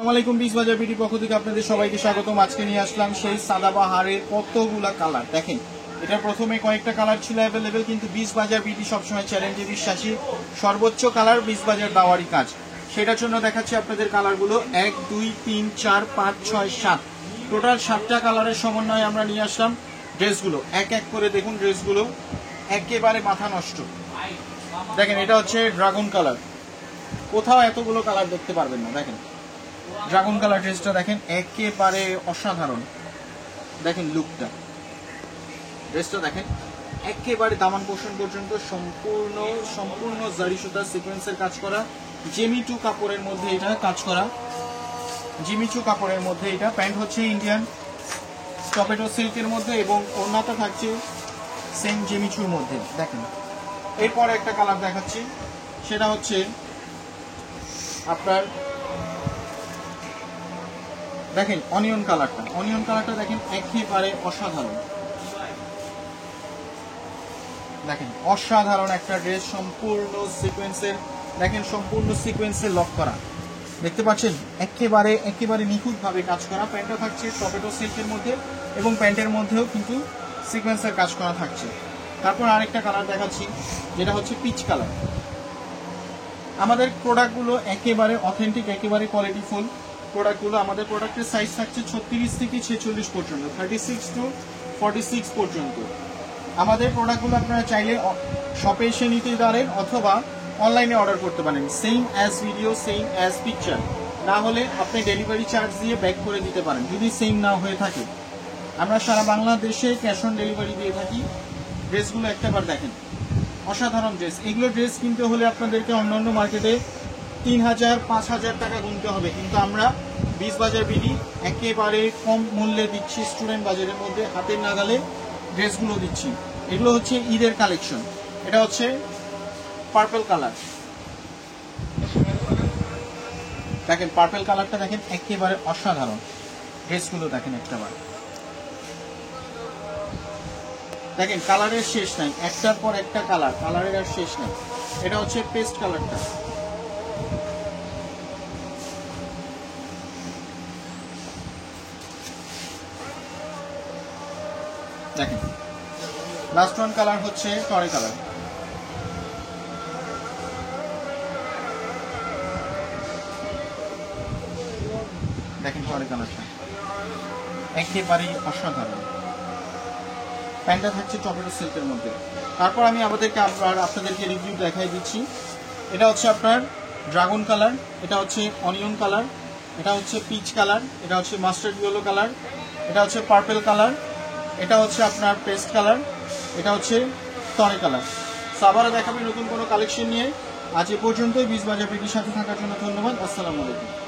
আসসালামাইকুম বিশ বাজার বিটি পক্ষ থেকে আপনাদের সবাইকে স্বাগতম। আজকে নিয়ে আসলাম সেই সাদাবাহারের কতগুলা কালার। দেখেন, এটা প্রথমে কয়েকটা কালার ছিল অ্যাভেলেবেল, কিন্তু বিশ বাজার বিটি সবসময় চ্যালেঞ্জে বিশ্বাসী। সর্বোচ্চ কালার বিশ বাজার দাওয়ারি কাজ, সেটার জন্য দেখাচ্ছি আপনাদের কালারগুলো। 1 2 3 4 5 6 7 টোটাল 7টা কালারের সমন্বয়ে আমরা নিয়ে আসলাম ড্রেসগুলো। এক এক করে দেখুন, ড্রেসগুলো একেবারে মাথা নষ্ট। দেখেন, এটা হচ্ছে ড্রাগন কালার, কোথাও এতগুলো কালার দেখতে পারবেন না। দেখেন ড্রাগন কালার ড্রেসটা দেখেন, একেবারে অসাধারণ। দেখেন লুকটা, ড্রেসটা দেখেন একেবারে দামান পোর্শন পর্যন্ত সম্পূর্ণ জারি সুতা সিকোয়েন্সের কাজ করা, জেমিচু কাপড়ের মধ্যে এটা কাজ করা, জিমিচু কাপড়ের মধ্যে এটা। প্যান্ট হচ্ছে ইন্ডিয়ান টপেটো সিল্কের মধ্যে এবং ওড়নাটা থাকছে সেম জেমিচুর মধ্যে। দেখেন, এরপর একটা কালার দেখাচ্ছি, সেটা হচ্ছে আপনার দেখেন অনিয়ন কালারটা দেখেন একেবারে অসাধারণ। দেখেন অসাধারণ একটা ড্রেস, সম্পূর্ণ সিকোয়েন্সের, দেখেন সম্পূর্ণ সিকোয়েন্সের লক করা, দেখতে পাচ্ছেন একেবারে নিখুঁতভাবে কাজ করা। প্যান্টটা থাকছে টপেটো সিল্কের মধ্যে এবং প্যান্টের মধ্যেও কিন্তু সিকোয়েন্সের কাজ করা থাকছে। তারপর আরেকটা কালার দেখাচ্ছি, যেটা হচ্ছে পিচ কালার। আমাদের প্রোডাক্টগুলো একেবারে অথেন্টিক, একেবারে কোয়ালিটিফুল প্রোডাক্টগুলো। আমাদের প্রোডাক্টের সাইজ থাকছে 36 থেকে 46 পর্যন্ত, 36 to 46 পর্যন্ত। আমাদের প্রোডাক্টগুলো আপনারা চাইলে শপে এসে নিতে পারেন অথবা অনলাইনে অর্ডার করতে পারেন। Same as video, same as picture, না হলে আপনি ডেলিভারি চার্জ দিয়ে ব্যাক করে দিতে পারেন যদি সেম না হয়ে থাকে। আমরা সারা বাংলাদেশে ক্যাশ অন ডেলিভারি দিয়ে থাকি। ড্রেসগুলো একটাবার দেখেন, অসাধারণ ড্রেস। এগুলো ড্রেস কিনতে হলে আপনাদেরকে অন্যান্য মার্কেটে 3000 5000 টাকা গুনতে হবে, কিন্তু আমরা বিশ বাজার বিডি একেবারে কম মূল্যে দিচ্ছি। স্টুডেন্ট বাজারের মধ্যে হাতের নাগালে ড্রেসগুলো দিচ্ছি। এগুলো হচ্ছে ঈদের কালেকশন। এটা হচ্ছে পার্পল কালার, দেখেন পার্পল কালারটা দেখেন একেবারে অসাধারণ। ড্রেসগুলো দেখেন একটাবার, দেখেন কালারের শেষ নাই, একটার পর একটা কালারের আর শেষ নাই। এটা হচ্ছে পেস্ট কালারটা, দেখেন লাস্ট ওয়ান কালার হচ্ছে টরে কালার। দেখেন টরে কালারটা একেবারেই অসাধারণ। প্যান্টটা থাকছে টপেটো সিল্কের মধ্যে। তারপর আমি আপনাদেরকে রিভিউ দেখাই দিচ্ছি। এটা হচ্ছে আপনার ড্রাগন কালার, এটা হচ্ছে অনিয়ন কালার, এটা হচ্ছে পিচ কালার, এটা হচ্ছে মাস্টার্ড ইয়েলো কালার, এটা হচ্ছে পার্পল কালার, এটা হচ্ছে আপনার পেস্ট কালার, এটা হচ্ছে টরে কালার। আবারও দেখাবে নতুন কোনো কালেকশন নিয়ে। আজ এ পর্যন্তই। বিশ বাজার বিটির সাথে থাকার জন্য ধন্যবাদ। আসসালামু আলাইকুম।